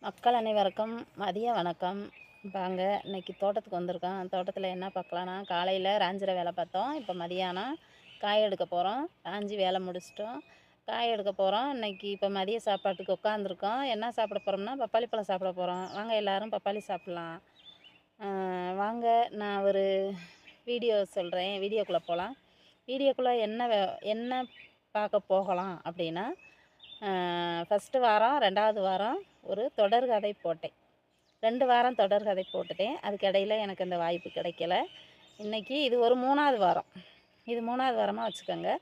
மக்கள் அனைவருக்கும் மதிய வணக்கம். வாங்க இன்னைக்கு தோட்டத்துக்கு வந்திருக்கோம். தோட்டத்தில் என்ன பார்க்கலான்னா, காலையில் ராஞ்சிர வேலை பார்த்தோம். இப்போ மதியானம் காய் எடுக்க போகிறோம். ராஞ்சி வேலை முடிச்சிட்டோம். காய் எடுக்க போகிறோம். இன்னைக்கு இப்போ மதிய சாப்பாட்டுக்கு உட்காந்துருக்கோம். என்ன சாப்பிட போகிறோம்னா, பப்பாளி பழம் சாப்பிட போகிறோம். வாங்க எல்லோரும் பப்பாளி சாப்பிட்லாம். வாங்க நான் ஒரு வீடியோ சொல்கிறேன். வீடியோக்குள்ளே போகலாம். வீடியோக்குள்ளே என்ன பார்க்க போகலாம் அப்படின்னா, ஃபஸ்ட்டு வாரம் 2வது வாரம் ஒரு தொடர்கதை போட்டேன். 2 வாரம் தொடர்கதை போட்டுட்டேன். அதுக்கு இடையில எனக்கு அந்த வாய்ப்பு கிடைக்கல. இன்றைக்கி இது ஒரு 3வது வாரம். இது 3வது வாரமாக வச்சுக்கோங்க.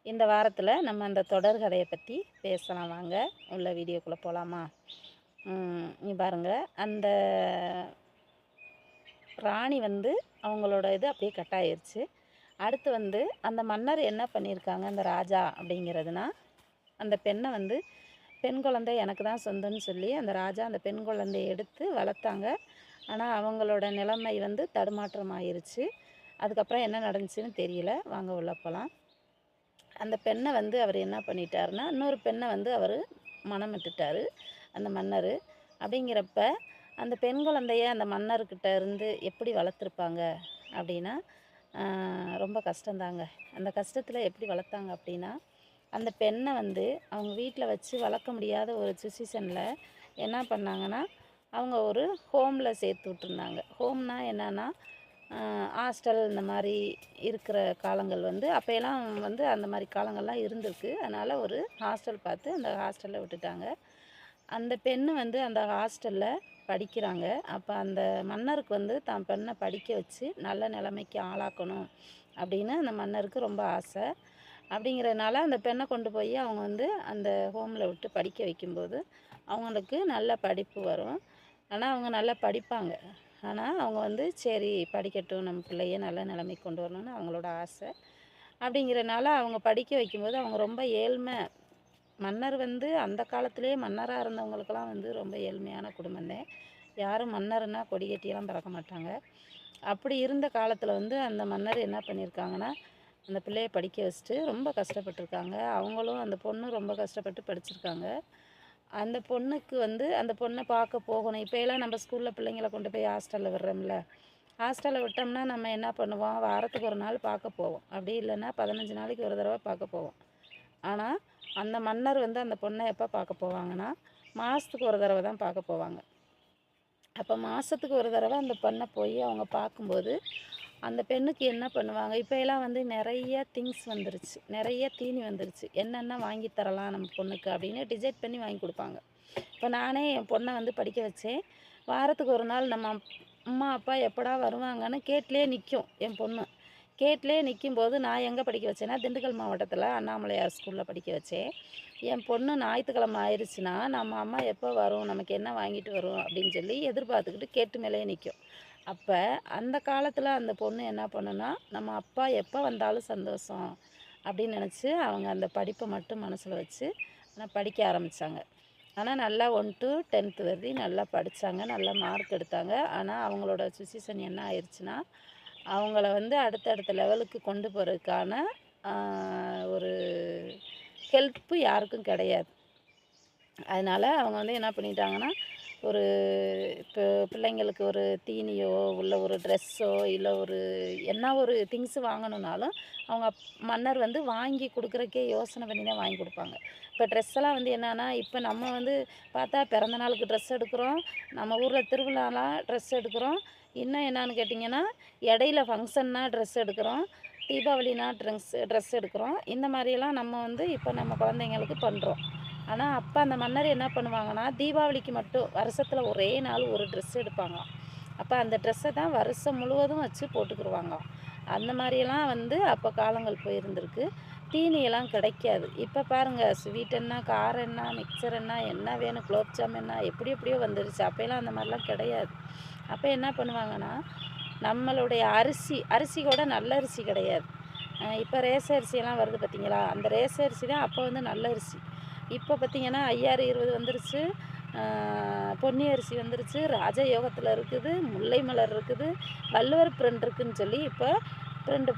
இந்த வாரத்தில் நம்ம அந்த தொடர்கதையை பற்றி பேசலாம். வாங்க உள்ள வீடியோக்குள்ளே போகலாமா? நீ பாருங்கள், அந்த ராணி வந்து அவங்களோட இது அப்படியே கட் ஆயிருச்சு. அடுத்து வந்து அந்த மன்னர் என்ன பண்ணியிருக்காங்க, அந்த ராஜா அப்படிங்கிறதுனா, அந்த பெண்ணை வந்து பெண் குழந்தை எனக்கு தான் சொந்தம்னு சொல்லி அந்த ராஜா அந்த பெண் குழந்தையை எடுத்து வளர்த்தாங்க. ஆனால் அவங்களோட நிலைமை வந்து தடுமாற்றமாயிருச்சு. அதுக்கப்புறம் என்ன நடந்துச்சுன்னு தெரியல. வாங்க உள்ள போகலாம். அந்த பெண்ணை வந்து அவர் என்ன பண்ணிட்டாருன்னா, இன்னொரு பெண்ணை வந்து அவர் மணமிட்டுட்டார் அந்த மன்னர். அப்படிங்கிறப்ப அந்த பெண் குழந்தைய அந்த மன்னர்கிட்ட இருந்து எப்படி வளர்த்துருப்பாங்க அப்படின்னா, ரொம்ப கஷ்டந்தாங்க. அந்த கஷ்டத்தில் எப்படி வளர்த்தாங்க அப்படின்னா, அந்த பெண்ணை வந்து அவங்க வீட்டில் வச்சு வளர்க்க முடியாத ஒரு சிச்சுவேஷனில் என்ன பண்ணாங்கன்னா, அவங்க ஒரு ஹோமில் சேர்த்து விட்ருந்தாங்க. ஹோம்னா என்னென்னா, ஹாஸ்டல் இந்த மாதிரி இருக்கிற காலங்கள் வந்து அப்போயெல்லாம் வந்து அந்த மாதிரி காலங்கள்லாம் இருந்திருக்கு. அதனால் ஒரு ஹாஸ்டல் பார்த்து அந்த ஹாஸ்டலில் விட்டுட்டாங்க. அந்த பெண்ணு வந்து அந்த ஹாஸ்டலில் படிக்கிறாங்க. அப்போ அந்த மன்னருக்கு வந்து தான் பெண்ணை படிக்க வச்சு நல்ல நிலைமைக்கு ஆளாக்கணும் அப்படின்னு அந்த மன்னருக்கு ரொம்ப ஆசை. அப்படிங்கிறதுனால அந்த பெண்ணை கொண்டு போய் அவங்க வந்து அந்த ஹோமில் விட்டு படிக்க வைக்கும்போது அவங்களுக்கு நல்ல படிப்பு வரும். ஆனால் அவங்க நல்லா படிப்பாங்க. ஆனால் அவங்க வந்து சரி படிக்கட்டும், நம்ம பிள்ளைய நல்ல நிலைமைக்கு கொண்டு வரணும்னு அவங்களோட ஆசை. அப்படிங்கிறனால அவங்க படிக்க வைக்கும்போது அவங்க ரொம்ப ஏழ்மை. மன்னர் வந்து அந்த காலத்திலேயே மன்னராக இருந்தவங்களுக்கெல்லாம் வந்து ரொம்ப ஏழ்மையான குடும்பம்தான். யாரும் மன்னர்னா கொடி கட்டியெல்லாம் பறக்க மாட்டாங்க. அப்படி இருந்த காலத்தில் வந்து அந்த மன்னர் என்ன பண்ணியிருக்காங்கன்னா, அந்த பிள்ளைய படிக்க வச்சுட்டு ரொம்ப கஷ்டப்பட்டுருக்காங்க. அவங்களும் அந்த பொண்ணும் ரொம்ப கஷ்டப்பட்டு படிச்சிருக்காங்க. அந்த பொண்ணுக்கு வந்து அந்த பொண்ணை பார்க்க போகணும். இப்போயெல்லாம் நம்ம ஸ்கூலில் பிள்ளைங்கள கொண்டு போய் ஹாஸ்டலில் விடுறோம்ல. ஹாஸ்டலில் விட்டோம்னா நம்ம என்ன பண்ணுவோம், வாரத்துக்கு ஒரு நாள் பார்க்க போவோம். அப்படி இல்லைன்னா 15 நாளைக்கு ஒரு தடவை பார்க்க போவோம். ஆனால் அந்த மன்னர் வந்து அந்த பொண்ணை எப்போ பார்க்க போவாங்கன்னா, மாதத்துக்கு ஒரு தடவை தான் பார்க்க போவாங்க. அப்போ மாதத்துக்கு ஒரு தடவை அந்த பெண்ணை போய் அவங்க பார்க்கும்போது அந்த பெண்ணுக்கு என்ன பண்ணுவாங்க, இப்போயெல்லாம் வந்து நிறைய திங்ஸ் வந்துருச்சு, நிறைய தீனி வந்துருச்சு. என்னென்ன வாங்கி தரலாம் நம்ம பொண்ணுக்கு அப்படின்னு டிசைட் பண்ணி வாங்கி கொடுப்பாங்க. இப்போ நானே என் பொண்ணை வந்து படிக்க வச்சேன். வாரத்துக்கு ஒரு நாள் நம்ம அம்மா அப்பா எப்படா வருவாங்கன்னு கேட்லேயே நிற்கும் என் பொண்ணு. கேட்லேயே நிற்கும்போது நான் எங்கே படிக்க வச்சேன்னா, திண்டுக்கல் மாவட்டத்தில் அண்ணாமலையார் ஸ்கூலில் படிக்க வச்சேன். என் பொண்ணு ஞாயிற்றுக்கிழமை ஆயிடுச்சுன்னா, நம்ம அம்மா எப்போ வரும், நமக்கு என்ன வாங்கிட்டு வரும் அப்படின்னு சொல்லி எதிர்பார்த்துக்கிட்டு கேட்டு மேலேயே நிற்கும். அப்போ அந்த காலத்தில் அந்த பொண்ணு என்ன பண்ணுன்னா, நம்ம அப்பா எப்போ வந்தாலும் சந்தோஷம் அப்படின்னு நினச்சி அவங்க அந்த படிப்பை மட்டும் மனசில் வச்சு ஆனால் படிக்க ஆரம்பித்தாங்க. ஆனால் நல்லா 1 to 10th வரையும் நல்லா படித்தாங்க, நல்லா மார்க் எடுத்தாங்க. ஆனால் அவங்களோட சுச்சுவேஷன் என்ன ஆயிடுச்சுன்னா, அவங்கள வந்து அடுத்தடுத்த லெவலுக்கு கொண்டு போகிறதுக்கான ஒரு ஹெல்ப்பு யாருக்கும் கிடையாது. அதனால் அவங்க வந்து என்ன பண்ணிட்டாங்கன்னா, ஒரு இப்போ பிள்ளைங்களுக்கு ஒரு தீனியோ இல்லை ஒரு ட்ரெஸ்ஸோ இல்லை ஒரு என்ன ஒரு திங்ஸு வாங்கணுன்னாலும் அவங்க மன்னர் வந்து வாங்கி கொடுக்குறக்கே யோசனை பண்ணி தான் வாங்கி கொடுப்பாங்க. இப்போ ட்ரெஸ்ஸெல்லாம் வந்து என்னென்னா, இப்போ நம்ம வந்து பார்த்தா பிறந்த நாளுக்கு ட்ரெஸ் எடுக்கிறோம், நம்ம ஊரில் திருவிழாலாம் ட்ரெஸ் எடுக்கிறோம். இன்னும் என்னான்னு கேட்டிங்கன்னா, இடையில ஃபங்க்ஷன்னா ட்ரெஸ் எடுக்கிறோம், தீபாவளினா ட்ரெஸ் எடுக்கிறோம். இந்த மாதிரியெல்லாம் நம்ம வந்து இப்போ நம்ம குழந்தைங்களுக்கு பண்ணுறோம். ஆனால் அப்போ அந்த மன்னர் என்ன பண்ணுவாங்கன்னா, தீபாவளிக்கு மட்டும் வருஷத்தில் ஒரே நாள் ஒரு ட்ரெஸ் எடுப்பாங்களாம். அப்போ அந்த ட்ரெஸ்ஸை தான் வருஷம் முழுவதும் வச்சு போட்டுக்கிருவாங்களாம். அந்த மாதிரியெல்லாம் வந்து அப்போ காலங்கள் போயிருந்திருக்கு. தீனியெல்லாம் கிடைக்காது. இப்போ பாருங்கள், ஸ்வீட் என்ன, காரம் என்ன, மிக்சர் என்ன, என்ன வேணும், குலோப்ஜாம் என்ன, எப்படி எப்படியோ வந்துருச்சு. அப்போலாம் அந்த மாதிரிலாம் கிடையாது. அப்போ என்ன பண்ணுவாங்கன்னா, நம்மளுடைய அரிசி கூட நல்ல அரிசி கிடையாது. இப்போ ரேச அரிசியெல்லாம் வருது பார்த்தீங்களா, அந்த ரேச அரிசி தான் அப்போ வந்து நல்ல அரிசி. இப்போ பார்த்திங்கன்னா 5020 வந்துருச்சு. பொன்னி அரிசி வந்துருச்சு, ராஜயோகத்தில் இருக்குது, முல்லை மலர் இருக்குது, வள்ளுவர் பிரிண்ட் இருக்குதுன்னு சொல்லி இப்போ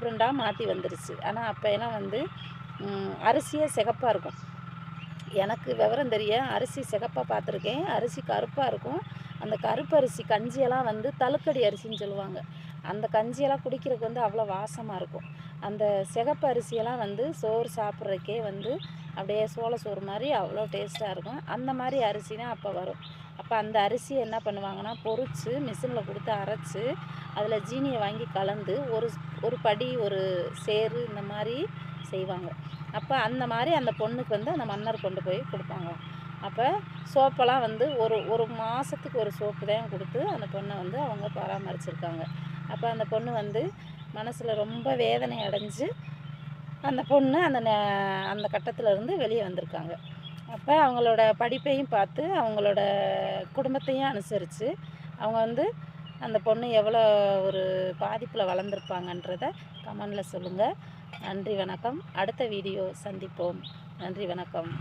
பிரிண்டாக மாற்றி வந்துருச்சு. ஆனால் அப்போலாம் வந்து அரிசியே சிகப்பாக இருக்கும். எனக்கு விவரம் தெரிய அரிசி சிகப்பாக பார்த்துருக்கேன், அரிசி கருப்பாக இருக்கும். அந்த கருப்பு அரிசி கஞ்சியெல்லாம் வந்து தழுக்கடி அரிசின்னு சொல்லுவாங்க. அந்த கஞ்சியெல்லாம் குடிக்கிறதுக்கு வந்து அவ்வளோ வாசமாக இருக்கும். அந்த சிகப்பு அரிசியெல்லாம் வந்து சோறு சாப்பிட்றதுக்கே வந்து அப்படியே சோள சோறு மாதிரி அவ்வளோ டேஸ்ட்டாக இருக்கும். அந்த மாதிரி அரிசி தான் அப்போ வரும். அப்போ அந்த அரிசியை என்ன பண்ணுவாங்கன்னா, பொரித்து மிஷினில் கொடுத்து அரைச்சி அதில் ஜீனியை வாங்கி கலந்து ஒரு படி ஒரு சேறு இந்த மாதிரி செய்வாங்க. அப்போ அந்த மாதிரி அந்த பொண்ணுக்கு வந்து அந்த மன்னர் கொண்டு போய் கொடுப்பாங்களாம். அப்போ சோப்பெல்லாம் வந்து ஒரு மாதத்துக்கு ஒரு சோப்பு தான் கொடுத்து அந்த பொண்ணை வந்து அவங்க பராமரிச்சிருக்காங்க. அப்போ அந்த பொண்ணு வந்து மனசில் ரொம்ப வேதனை அடைஞ்சு அந்த பொண்ணு அந்த கட்டத்தில் இருந்து வெளியே வந்திருக்காங்க. அப்போ அவங்களோட படிப்பையும் பார்த்து அவங்களோட குடும்பத்தையும் அனுசரித்து அவங்க வந்து அந்த பொண்ணு எவ்வளோ ஒரு பாதிப்பில் வளர்ந்துருப்பாங்கன்றத கமெண்டில் சொல்லுங்கள். நன்றி வணக்கம். அடுத்த வீடியோ சந்திப்போம். நன்றி வணக்கம்.